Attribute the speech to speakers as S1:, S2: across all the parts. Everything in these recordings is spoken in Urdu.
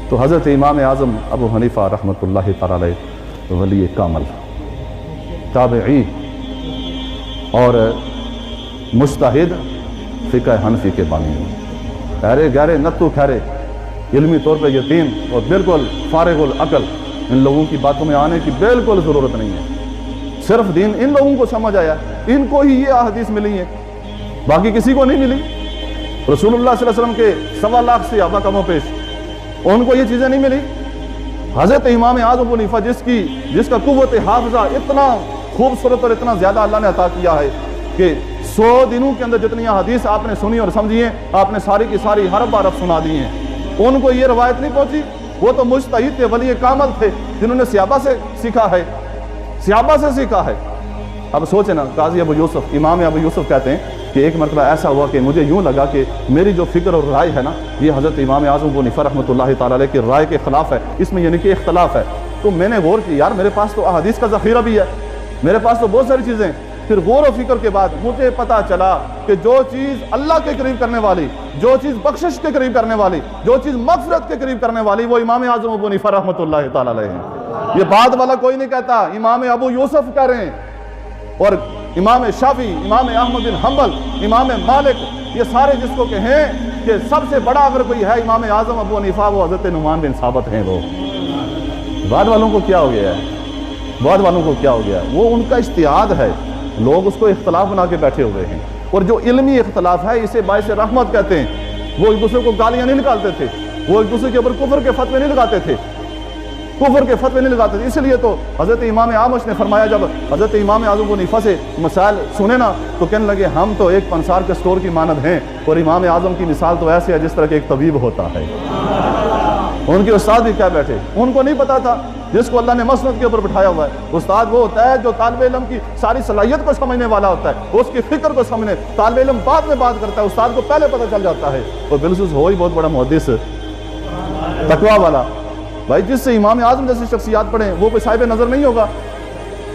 S1: تو حضرت امام اعظم ابو حنیفہ رحمۃ اللہ تعالی علیہ ولی کامل، تابعی اور مجتہد فقہ حنفی کے بانی ہیں، ٹھہرے گہرے نتو کھہرے، علمی طور پہ یتیم اور بالکل فارغ العقل، ان لوگوں کی باتوں میں آنے کی بالکل ضرورت نہیں ہے۔ صرف دین ان لوگوں کو سمجھ آیا، ان کو ہی یہ احادیث ملی ہیں، باقی کسی کو نہیں ملی۔ رسول اللہ صلی اللہ علیہ وسلم کے 1.25 لاکھ صحابہ کم و پیش، ان کو یہ چیزیں نہیں ملی۔ حضرت امام اعظم ابو حنیفہ جس کا قوت حافظہ اتنا خوبصورت اور اتنا زیادہ اللہ نے عطا کیا ہے کہ 100 دنوں کے اندر جتنی حدیث آپ نے سنی اور سمجھی ہیں، آپ نے ساری کی ساری حرف حرف سنا دی ہیں۔ ان کو یہ روایت نہیں پہنچی، وہ تو مجتہد تھے، ولی کامل تھے، جنہوں نے صحابہ سے سیکھا ہے، صحابہ سے سیکھا ہے۔ اب سوچیں نا، قاضی ابو یوسف، امام ابو یوسف کہتے ہیں کہ ایک مرتبہ ایسا ہوا کہ مجھے یوں لگا کہ میری جو فکر اور رائے ہے نا، یہ حضرت امام اعظم ابو حنیفہ رحمۃ اللہ تعالی علیہ کی رائے کے خلاف ہے، اس میں یعنی کہ اختلاف ہے۔ تو میں نے غور کی، یار میرے پاس تو احادیث کا ذخیرہ بھی ہے، میرے پاس تو بہت ساری چیزیں۔ پھر غور و فکر کے بعد مجھے پتا چلا کہ جو چیز اللہ کے قریب کرنے والی، جو چیز بخشش کے قریب کرنے والی، جو چیز مغفرت کے قریب کرنے والی، وہ امام اعظم ابو حنیفہ رحمۃ اللہ تعالی علیہ ہیں۔ یہ بعد والا کوئی نہیں کہتا، امام ابو یوسف کہہ رہے ہیں، اور امام شافعی، امام احمد بن حنبل، امام مالک، یہ سارے جس کو کہیں کہ سب سے بڑا اگر کوئی ہے امام اعظم ابو حنیفہ، وہ حضرت نعمان بن ثابت ہیں۔ وہ بعد والوں کو کیا ہو گیا ہے، بعد والوں کو کیا ہو گیا ہے، وہ ان کا اجتہاد ہے، لوگ اس کو اختلاف بنا کے بیٹھے ہوئے ہیں۔ اور جو علمی اختلاف ہے اسے باعث رحمت کہتے ہیں۔ وہ ایک دوسرے کو گالیاں نہیں نکالتے تھے، وہ ایک دوسرے کے اوپر کفر کے فتوے نہیں لگاتے تھے، کفر کے فتوے نہیں لگاتے تھے۔ اس لیے تو حضرت امام اعمش نے فرمایا، جب حضرت امام اعظم ابو حنیفہ سے مسائل سنے نا تو کہنے لگے ہم تو ایک پنسار کے سٹور کی مانند ہیں، اور امام اعظم کی مثال تو ایسے ہے جس طرح کہ ایک طبیب ہوتا ہے۔ ان کے استاد بھی کیا بیٹھے، ان کو نہیں پتا تھا جس کو اللہ نے مسند کے اوپر بٹھایا ہوا ہے۔ استاد وہ ہوتا ہے جو طالب علم کی ساری صلاحیت کو سمجھنے والا ہوتا ہے، اس کی فکر کو سمجھنے، طالب علم بعد میں بات کرتا ہے، استاد کو پہلے پتہ چل جاتا ہے۔ اور بالخصوص ہو ہی بہت بڑا محدث، تقویٰ والا بھائی، جس سے امام اعظم جیسی شخصیات پڑھیں وہ کوئی صاحب نظر نہیں ہوگا۔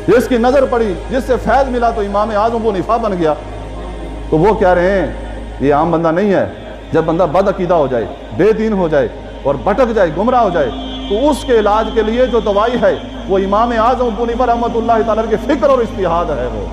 S1: جس کی نظر پڑی، جس سے فیض ملا تو امام اعظم ابو حنیفہ بن گیا۔ تو وہ کہہ رہے ہیں یہ عام بندہ نہیں ہے۔ جب بندہ بد عقیدہ ہو جائے، بے دین ہو جائے اور بھٹک جائے، گمراہ ہو جائے، تو اس کے علاج کے لیے جو دوائی ہے وہ امام اعظم ابو حنیفہ رحمۃ اللہ تعالی کی فکر اور اجتہاد ہے۔ وہ